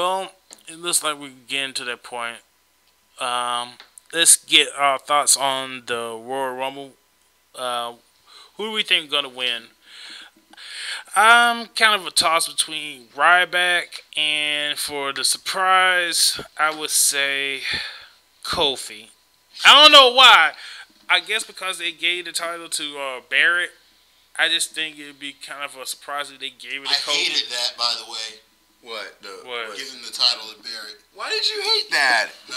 Well, it looks like we're getting to that point. Um, let's get our thoughts on the Royal Rumble. Uh, who do we think gonna win? I'm kind of a toss between Ryback and for the surprise, I would say Kofi. I don't know why. I guess because they gave the title to Barrett. I just think it'd be kind of a surprise if they gave it to I Kofi. hated that, by the way. What? What? Giving the title to Barrett. Why did you hate that? No.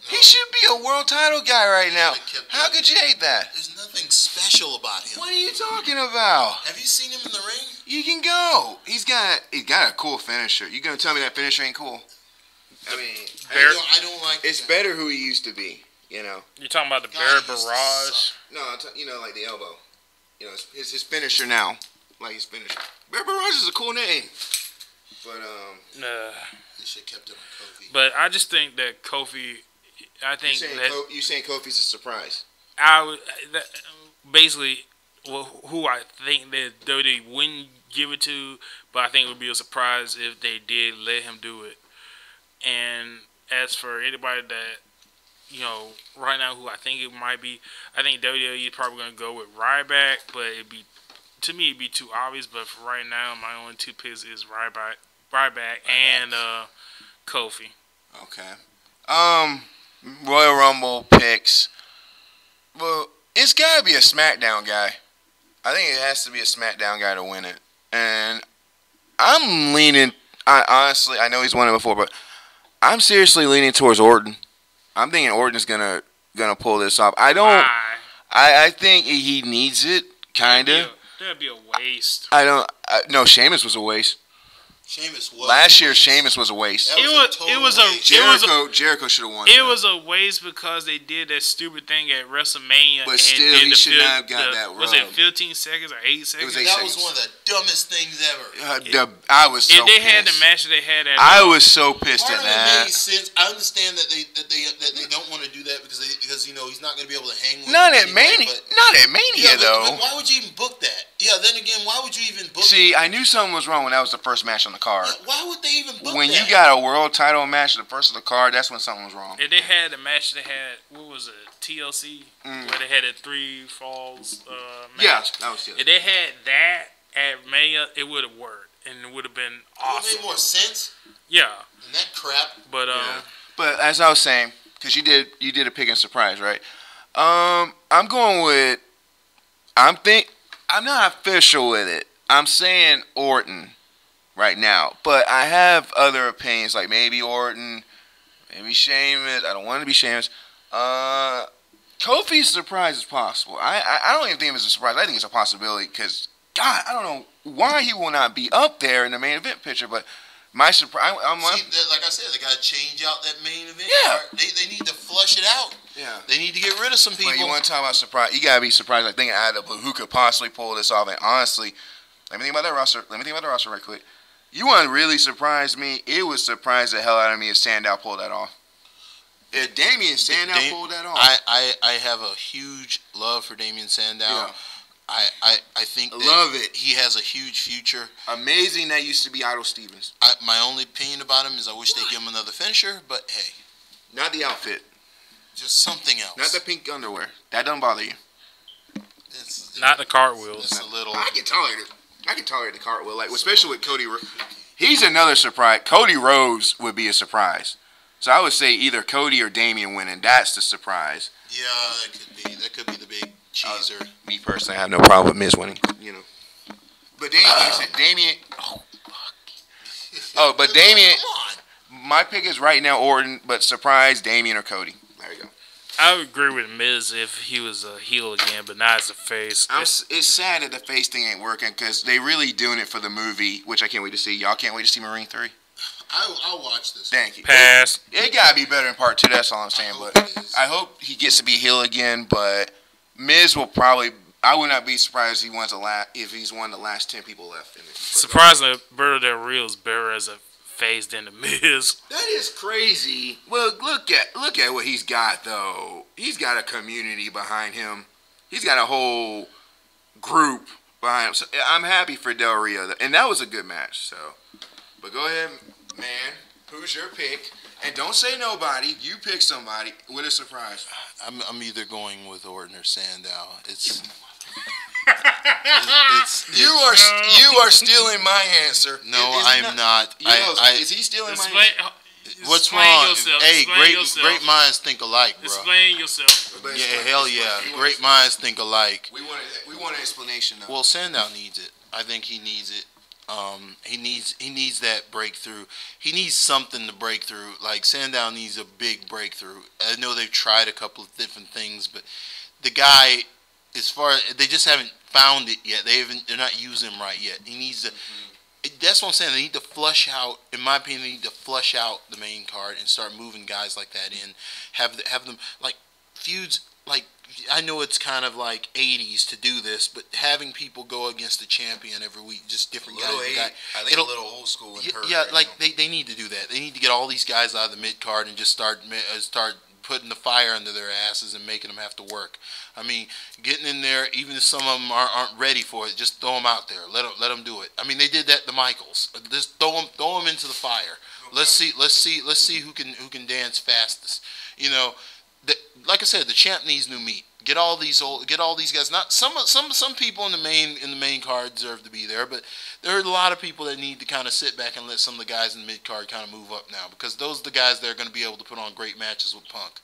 He should be a world title guy right now. I kept How that. could you hate that? There's nothing special about him. What are you talking about? Have you seen him in the ring? You can go. He's got a cool finisher. You gonna tell me that finisher ain't cool? I mean, I don't like it's that. better who he used to be. You know. You're talking about the God, Barrett he used to Barrage. suck. No, like the elbow. You know, his finisher now. Like his finisher. Barrett Barrage is a cool name. But They should have kept it on Kofi. But I just think that Kofi. I you think saying, that you saying Kofi's a surprise? I would basically who I think that they wouldn't give it to, but I think it would be a surprise if they did let him do it. And as for anybody that right now who I think it might be, I think WWE is probably going to go with Ryback, but it'd be too obvious. But for right now, my only two picks is Ryback and Kofi. Okay. Royal Rumble picks. Well, it's got to be a SmackDown guy. I think it has to be a SmackDown guy to win it. And I'm leaning. Honestly, I know he's won it before, but I'm seriously leaning towards Orton. I'm thinking Orton's gonna pull this off. Why? I think he needs it, kinda. That'd be a waste. No, Sheamus was a waste. Sheamus was. Last year, Sheamus was a waste. Jericho should have won. It was a waste because they did that stupid thing at WrestleMania. But still, he should not have got that Was it rub. 15 seconds or 8 seconds? That was one of the dumbest things ever. I was so if they pissed. had the match they had at I was so pissed Part at of it that. made sense. I understand that they don't want to do that because he's not going to be able to hang with Not them at anyway, Mania. but- Not at Mania though. But why would you even book that? Yeah, then again, why would you even book See, I knew something was wrong when that was the first match on the card. Why would they even book When that? you got a world title match at the first of the card, that's when something was wrong. If they had the match they had, what was it, TLC, where they had a 3 falls match. Yeah, that was it. If they had that at Mania, it would have worked and it would have been It would awesome. make more sense Yeah, than that crap. but Yeah. But as I was saying, because you did a pick and surprise, right? I'm going with. I'm not official with it. I'm saying Orton right now, but I have other opinions, like maybe Orton, maybe Sheamus. I don't want to be Sheamus. Kofi's surprise is possible. I don't even think it's a surprise. I think it's a possibility because God, I don't know why he will not be up there in the main event picture, but. My surprise. Like I said, they got to change out that main event. Yeah. Part. They need to flush it out. Yeah. They need to get rid of some people. But you want to talk about surprise? You gotta be surprised. Like thinking out of the blue, who could possibly pull this off? And honestly, let me think about the roster. Right quick. You want to really surprise me? It would surprise the hell out of me if Sandow pulled that off. If Damien Sandow pulled that off, I have a huge love for Damien Sandow. Yeah. I think love it. He has a huge future. Amazing that used to be Idol Stevens. My only opinion about him is I wish they'd give him another finisher, but hey, Not the outfit. just something else. Not the pink underwear. That doesn't bother you. not the cartwheels. It's a little. I can tolerate it. I can tolerate the cartwheel, like especially with Cody. He's another surprise. Cody Rhodes would be a surprise. So I would say either Cody or Damien winning. That's the surprise. Yeah, that could be the big cheeser. Me personally, I have no problem with Miz winning. You know, but Damien. Oh, fuck. Oh, but Damien. Come on. My pick is right now Orton, but surprise Damien or Cody. There you go. I would agree with Miz if he was a heel again, but not as a face. It's sad that the face thing ain't working because they really doing it for the movie, which I can't wait to see. Y'all can't wait to see Marine 3? I'll watch this. Thank you. Pass. It gotta be better in part 2. That's all I'm saying. hope But it is. I hope he gets to be heel again. But Miz will probably. I would not be surprised if he's one of the last 10 people left in it. Surprisingly, Alberto Del Rio is better as a face than the Miz. That is crazy. Well, look at what he's got though. He's got a community behind him. He's got a whole group behind him. So I'm happy for Del Rio, and that was a good match. So, but go ahead, man. Who's your pick? And don't say nobody. You pick somebody with a surprise. I'm either going with Orton or Sandow. You are stealing my answer. No, I'm not. Is he stealing my answer? What's Explain wrong? yourself. Hey, Explain yourself. great minds think alike, bro. Explain yourself. Yeah, hell yeah. Great minds think alike. We want an explanation though. Well, Sandow needs it. I think he needs it. He needs that breakthrough. He needs something to break through. Like Sandow needs a big breakthrough. I know they've tried a couple of different things, but the guy, as far as they just haven't found it yet. They're not using him right yet. He needs to. That's what I'm saying. They need to flush out. In my opinion, they need to flush out the main card and start moving guys like that in. Have them like feuds. Like I know it's kind of like 80s to do this, but having people go against the champion every week, just different guys. I think a little old school. Yeah, like they need to do that. They need to get all these guys out of the mid card and just start putting the fire under their asses and making them have to work. I mean, getting in there, even if some of them aren't ready for it, just throw them out there. Let them do it. I mean, they did that to Michaels. Just throw them into the fire. Okay. Let's see who can dance fastest. You know, like I said, the champ needs new meat. Get all these guys. Not some people in the main card deserve to be there, but there are a lot of people that need to kind of sit back and let some of the guys in the mid card kind of move up now, because those are the guys that are going to be able to put on great matches with Punk.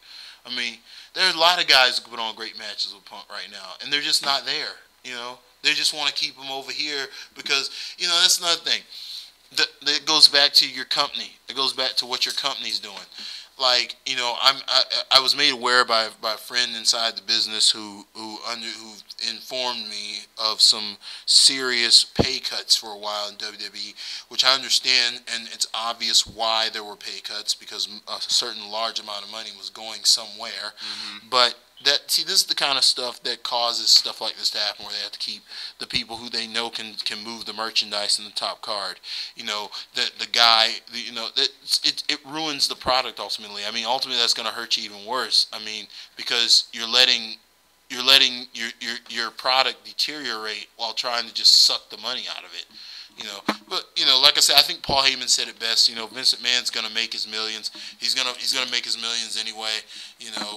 I mean, there are a lot of guys who can put on great matches with Punk right now, and they're just not there. You know, they just want to keep them over here because that's another thing. That goes back to your company. It goes back to what your company's doing. Like, I was made aware by a friend inside the business who informed me of some serious pay cuts for a while in WWE, which I understand, and it's obvious why there were pay cuts, because a certain large amount of money was going somewhere. Mm-hmm. But this is the kind of stuff that causes stuff like this to happen, where they have to keep the people who they know can move the merchandise in the top card. The guy, it ruins the product ultimately. I mean, ultimately that's going to hurt you even worse. I mean, because you're letting your product deteriorate while trying to just suck the money out of it. But like I said, I think Paul Heyman said it best. Vince McMahon's gonna make his millions. He's gonna make his millions anyway.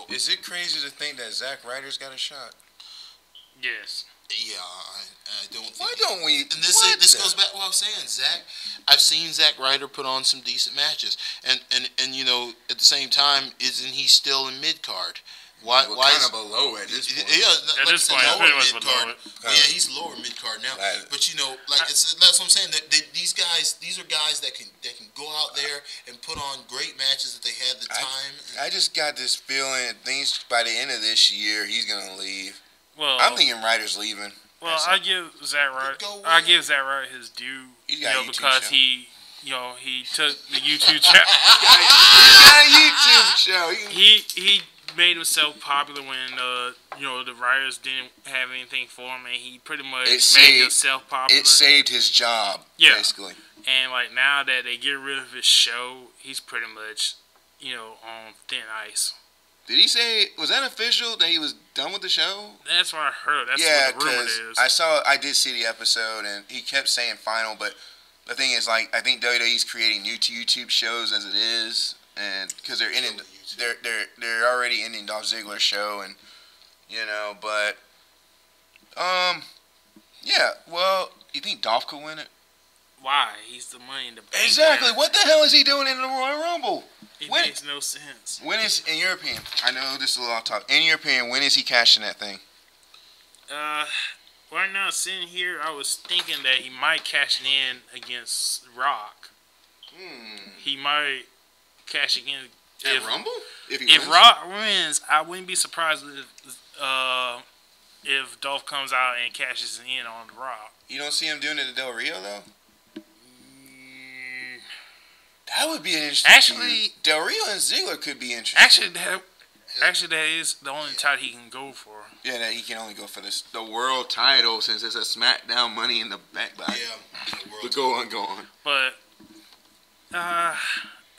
Is it crazy to think that Zack Ryder's got a shot? Yes. Yeah, I don't think. Why don't we? And this goes back to what I was saying. I've seen Zack Ryder put on some decent matches, and at the same time, isn't he still in mid card? Why kind of below at this point? Yeah, at this point, pretty much below it. Well, yeah, he's lower mid card now. Right. But that's what I'm saying. These are guys that can go out there and put on great matches if they had the time. I just got this feeling things by the end of this year he's gonna leave. Well, I'm thinking Ryder's leaving. Well, I give Zack Ryder his due. Because he took the YouTube channel. He's got a YouTube show. He made himself popular when the writers didn't have anything for him, and he pretty much made himself popular. It saved his job, basically. And like now that they get rid of his show, he's pretty much on thin ice. Did he say, was that official that he was done with the show? That's what I heard. That's what the rumor is. I did see the episode, and he kept saying final, but the thing is, I think WWE's creating new YouTube shows as it is, and because they're ending, they're already ending Dolph Ziggler's show, and but yeah. Well, you think Dolph could win it? Why? He's the money in the bank. Exactly. What the hell is he doing in the Royal Rumble? It makes no sense. When is, in your opinion, I know this is a lot of talk. In your opinion, when is he cashing that thing? Right now, sitting here, I was thinking that he might cash it in against Rock. He might cash again at Rumble. If Rock wins, I wouldn't be surprised if Dolph comes out and cashes in on Rock. You don't see him doing it to Del Rio though. That would be an interesting. Actually, Del Rio and Ziggler could be interesting. Actually, that is the only title he can go for. Yeah, that he can only go for the world title, since it's a SmackDown Money in the Bank. Yeah, but go on. But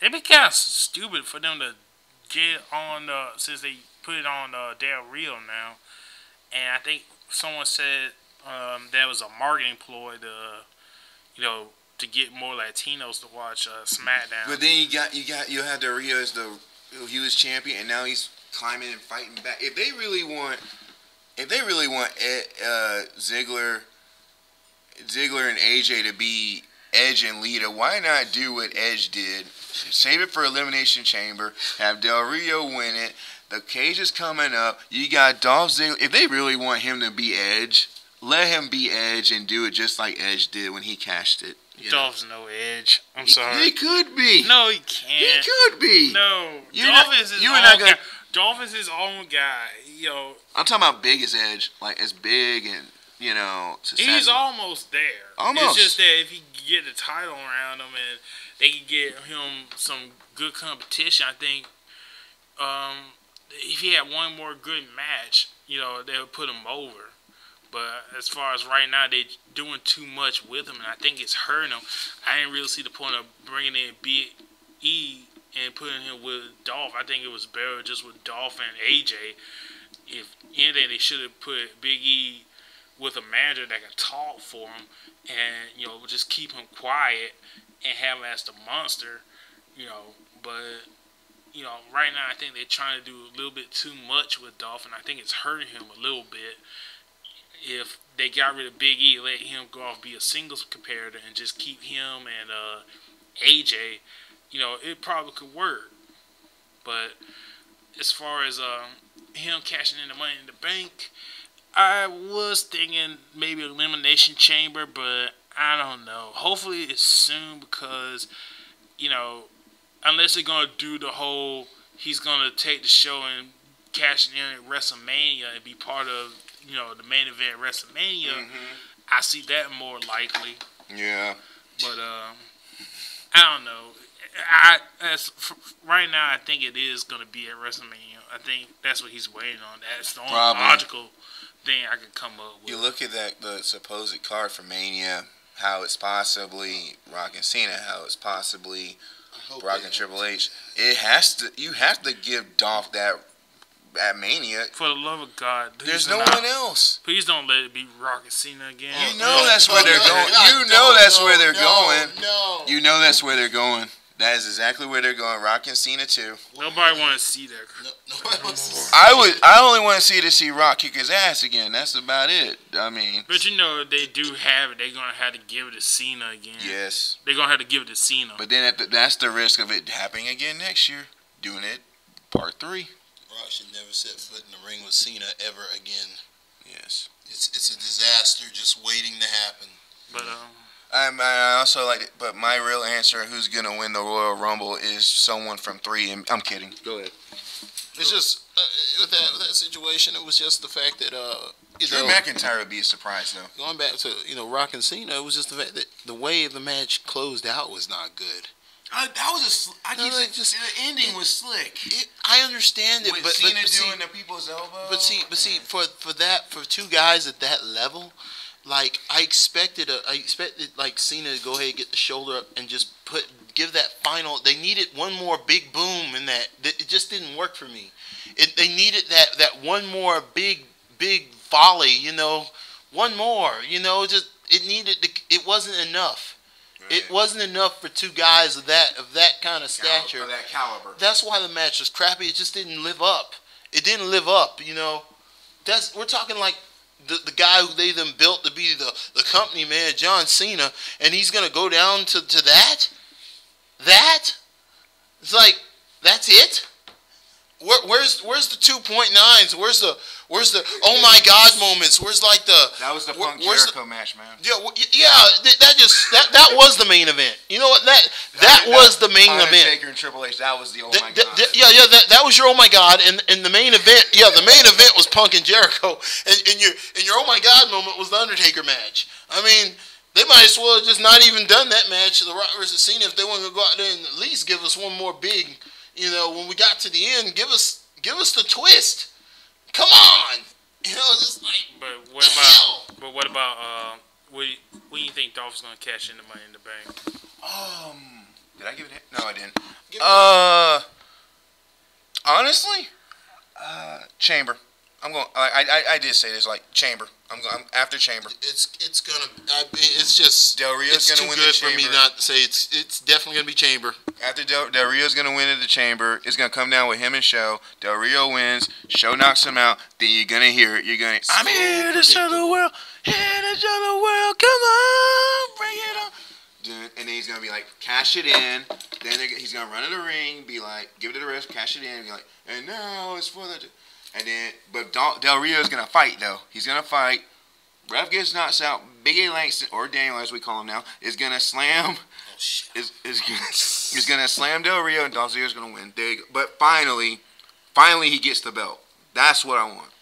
it'd be kind of stupid for them to get on since they put it on Del Rio now, and I think someone said that was a marketing ploy to to get more Latinos to watch SmackDown. But then you had Del Rio as he was champion, and now he's climbing and fighting back. If they really want Ziggler and AJ to be Edge and Lita, why not do what Edge did? Save it for Elimination Chamber. Have Del Rio win it. The cage is coming up. You got Dolph Ziggler. If they really want him to be Edge, let him be Edge and do it just like Edge did when he cashed it. Dolph's no Edge. I'm sorry. He could be. No, he can't. He could be. No, Dolph is his own guy. Yo, I'm talking about big as Edge, like as big and successful. He's almost there. Almost. It's just that if he can get the title around him and they can get him some good competition, I think. If he had one more good match, they would put him over. But as far as right now, they're doing too much with him, and I think it's hurting him. I didn't really see the point of bringing in Big E and putting him with Dolph. I think it was better just with Dolph and AJ. If anything, they should have put Big E with a manager that can talk for him and, just keep him quiet and have him as the monster, But, right now I think they're trying to do a little bit too much with Dolph, and I think it's hurting him a little bit. If they got rid of Big E, let him go off be a singles competitor and just keep him and AJ, it probably could work. But as far as him cashing in the Money in the Bank, I was thinking maybe Elimination Chamber, but I don't know. Hopefully it's soon because, unless they're going to do the whole, he's going to take the show and cash it in at WrestleMania and be part of, the main event at WrestleMania, I see that more likely. Yeah. But, I don't know. Right now, I think it is going to be at WrestleMania. I think that's what he's waiting on. That's the only logical thing I could come up with. You look at the supposed card for Mania, how it's possibly Rock and Cena, how it's possibly Brock and Triple H. You have to give Dolph that at Mania. For the love of God, there's no one else. Please don't let it be Rock and Cena again. You know that's where they're going. You know that's where they're going. You know that's where they're going. That is exactly where they're going. Rock and Cena too. Nobody want to see that. Nobody wants to see I only want to see Rock kick his ass again. That's about it. I mean. But if they do have it, they're gonna have to give it to Cena again. Yes. They're gonna have to give it to Cena. But then that's the risk of it happening again next year. Doing it part 3. Rock should never set foot in the ring with Cena ever again. Yes. It's a disaster just waiting to happen. But I also like it, but my real answer, who's gonna win the Royal Rumble, is someone from 3. And I'm kidding. Go ahead. It's just with that situation, it was just the fact that Drew McIntyre would be a surprise though. Going back to Rock and Cena, it was just the fact that the way the match closed out was not good. The ending was slick. I understand it, With but Cena see, doing the people's elbow. But see, for two guys at that level, like I expected like Cena to go ahead and get the shoulder up and just give that final. They needed one more big boom in that. It just didn't work for me. They needed that one more big volley. One more. Just it wasn't enough. Right. It wasn't enough for two guys of that kind of stature. Of that caliber. That's why the match was crappy. It just didn't live up. It didn't live up. We're talking like the guy who they then built to be the company man, John Cena, and he's gonna go down to that. That it's like that's it. Where's the 2.9s? Where's the oh my God moments? Where's like that was the Punk Jericho match, man. Yeah, that was the main event. You know what that was the main event. Undertaker and Triple H. That was the oh my God. That was your oh my God, and the main event. Yeah, the main event was Punk and Jericho, and your oh my God moment was the Undertaker match. I mean, they might as well have just not even done that match, The Rock versus Cena, if they want to go out there and at least give us one more big. When we got to the end, give us the twist. Come on, just like. But what about what do you think Dolph's gonna cash in the Money in the Bank? Did I give it? No, I didn't. Honestly, Chamber. I'm going. I did say this like Chamber. I'm after Chamber. It's gonna. It's just Del Rio's it's gonna too win good the for me Chamber. not to say it's definitely gonna be Chamber. After Del Rio's gonna win at the Chamber, it's gonna come down with him and Show. Del Rio wins. Show knocks him out. Then you're gonna hear it. You're gonna. I'm here to show the world. Here to show the world. Come on, bring it on. Dude, and then he's gonna be like, cash it in. Then he's gonna run to the ring, be like, give it to the rest, cash it in, be like, and now it's for the. And then, but Del Rio's gonna fight though. He's gonna fight. Ref gets knocked out. Big A Langston, or Daniel as we call him now, is gonna slam. Is gonna slam Del Rio, and Del Rio's gonna win. There you go. But finally he gets the belt. That's what I want.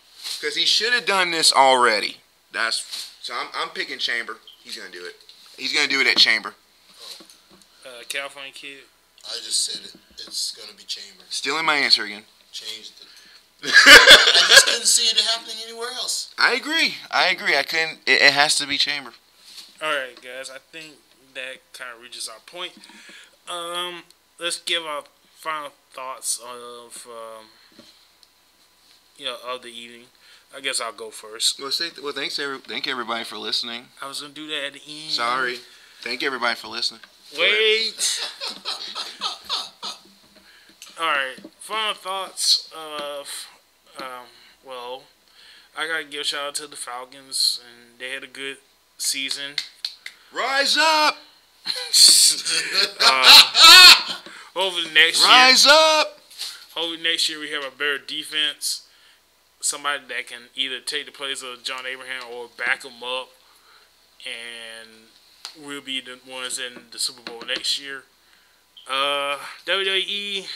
Because he should have done this already. So I'm picking Chamber. He's gonna do it. He's gonna do it at Chamber. California Kid. I just said it. It's gonna be Chamber. Stealing my answer again. Changed it. I just couldn't see it happening anywhere else. I agree. I couldn't. It has to be Chamber. All right, guys. I think that kind of reaches our point. Let's give our final thoughts of of the evening. I guess I'll go first. Well, thank everybody for listening. I was gonna do that at the end. Sorry. Thank everybody for listening. Wait. All right. Final thoughts of well, I gotta give a shout out to the Falcons, and they had a good season. Rise up! Hopefully next Rise up! Hopefully next year we have a better defense. Somebody that can either take the place of John Abraham or back him up, and we'll be the ones in the Super Bowl next year. WWE,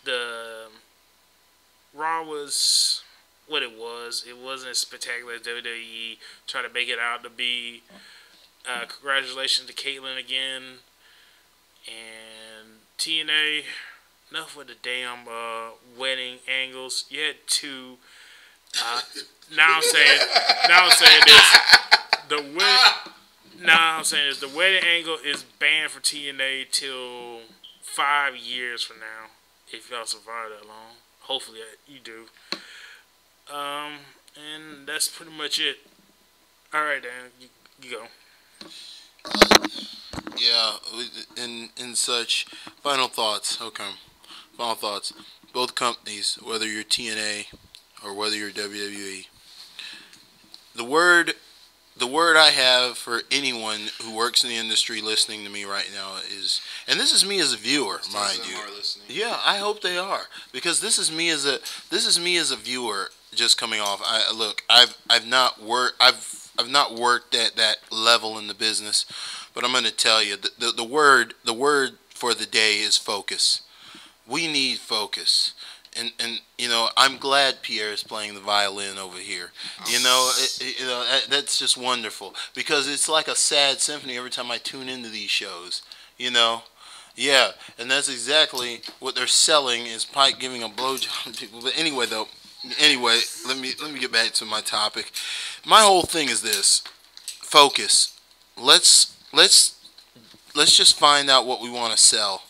the Raw was what it was. It wasn't as spectacular as WWE tried to make it out to be. Congratulations to Caitlyn again. And TNA, enough with the damn wedding angles. You had two. Now I'm saying this. The wedding angle is banned for TNA till 5 years from now. If y'all survive that long. Hopefully you do. And that's pretty much it. Alright, Dan, you go. In such final thoughts. Okay, final thoughts. Both companies, whether you're TNA or whether you're WWE, the word I have for anyone who works in the industry listening to me right now is, and this is me as a viewer, mind you. Yeah, I hope they are, because this is me as a viewer just coming off. I've not worked at that level in the business, but I'm going to tell you the word for the day is focus. We need focus. And I'm glad Pierre is playing the violin over here. That's just wonderful, because it's like a sad symphony every time I tune into these shows. Yeah, and that's exactly what they're selling is Pike giving a blowjob to people. But anyway, let me get back to my topic. My whole thing is this: focus. Let's just find out what we want to sell.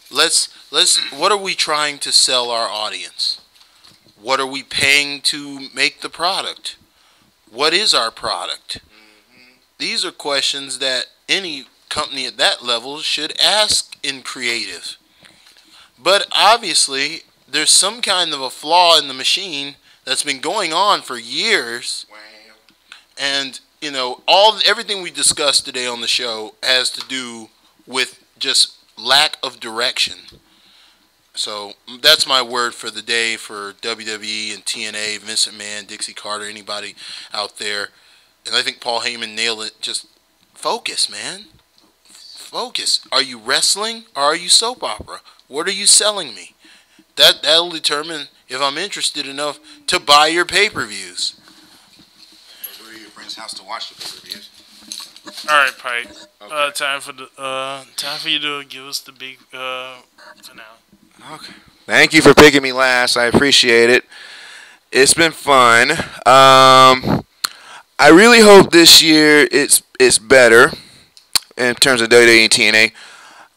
What are we trying to sell our audience? What are we paying to make the product? What is our product? These are questions that any company at that level should ask in creative. But obviously, there's some kind of a flaw in the machine that's been going on for years. And, everything we discussed today on the show has to do with just lack of direction. So that's my word for the day for WWE and TNA, Vince McMahon, Dixie Carter, anybody out there. And I think Paul Heyman nailed it. Just focus, man. Focus. Are you wrestling or are you soap opera? What are you selling me? That'll determine if I'm interested enough to buy your pay-per-views. Or go to your friend's house to watch the pay-per-views. All right, Pike. Okay. Time for you to give us the big finale. Okay. Thank you for picking me last. I appreciate it. It's been fun. I really hope this year it's better in terms of WWE and TNA.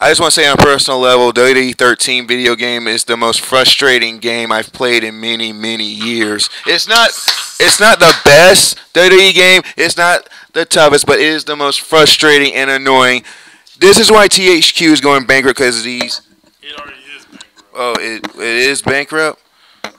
I just want to say on a personal level, WWE 13 video game is the most frustrating game I've played in many, many years. It's not the best WWE game. It's not the toughest, but it is the most frustrating and annoying. This is why THQ is going bankrupt because of these. It already is bankrupt. Oh, it is bankrupt?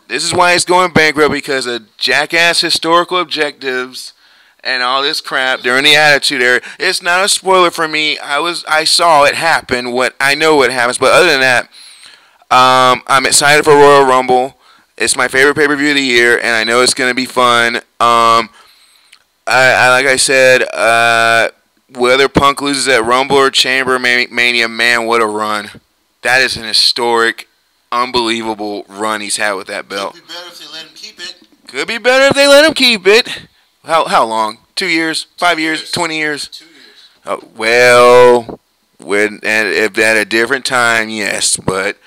This is why it's going bankrupt because of jackass historical objectives and all this crap during the Attitude Era. It's not a spoiler for me. I saw it happen. I know what happens, but other than that, I'm excited for Royal Rumble. It's my favorite pay-per-view of the year, and I know it's gonna be fun. Like I said, whether Punk loses at Rumble or Chamber Mania, man, what a run! That is an historic, unbelievable run he's had with that belt. Could be better if they let him keep it. Could be better if they let him keep it. How long? 2 years? 5 years? 20 years? 2 years. Well, if at a different time, yes. But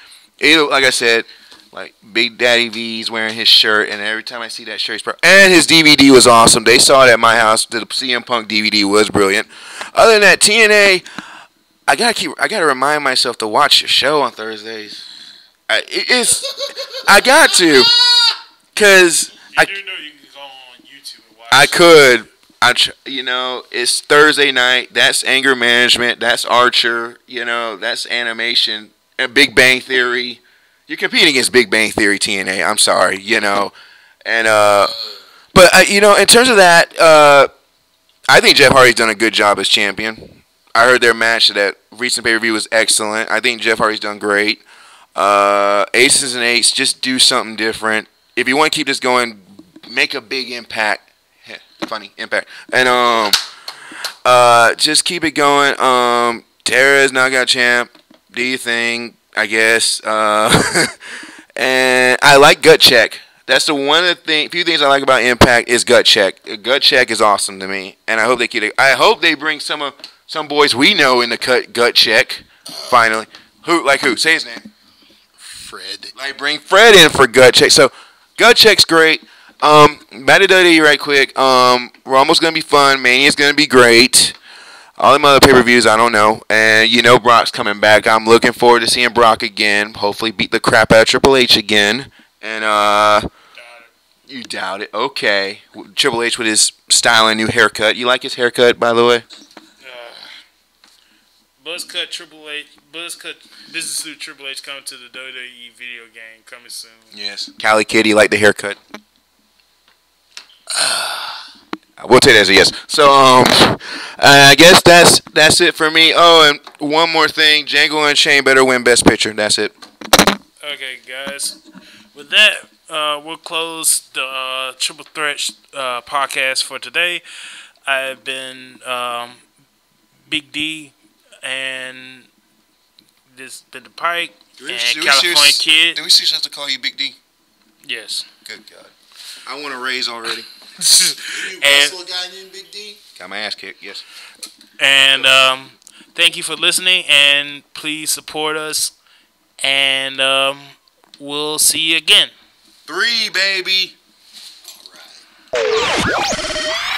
like I said, like Big Daddy V's wearing his shirt, and every time I see that shirt, and his DVD was awesome. They saw it at my house. The CM Punk DVD was brilliant. Other than that, TNA, I gotta remind myself to watch the show on Thursdays. I got to, cause You do know you can go on YouTube and watch. I could. It's Thursday night. That's Anger Management. That's Archer. That's animation. And Big Bang Theory. You're competing against Big Bang Theory, TNA. I'm sorry, And but in terms of that, I think Jeff Hardy's done a good job as champion. I heard their match that recent pay-per-view was excellent. I think Jeff Hardy's done great. Aces and Eights, just do something different. If you want to keep this going, make a big impact. Funny impact. And just keep it going. Tara's knockout champ. Do your thing, I guess. And I like Gut Check. That's the few things I like about Impact is Gut Check. Gut Check is awesome to me, and I hope they keep it. I hope they bring some boys we know in the Gut Check. Finally, who? Say his name. Fred. Like bring Fred in for Gut Check. So Gut Check's great. Back to WWE right quick. Rumble's gonna be fun. Mania's gonna be great. All them other pay-per-views, I don't know. And Brock's coming back. I'm looking forward to seeing Brock again. Hopefully beat the crap out of Triple H again. And you doubt it. Okay. Triple H with his styling new haircut. You like his haircut, by the way? Buzzcut Triple H. Buzzcut Business Suit Triple H coming to the WWE video game coming soon. Yes. Cali Kid, you like the haircut? We'll take that as a yes. So, I guess that's it for me. Oh, and one more thing. Django Unchained better win Best Picture. That's it. Okay, guys. With that, we'll close the Triple Threat podcast for today. I've been Big D, and this been the Pike, and California Kid. Do we seriously have to call you Big D? Yes. Good God. I want a raise already. You wrestle a guy named Big D? Got my ass kicked, yes. And thank you for listening, and please support us, and we'll see you again. 3, baby. All right.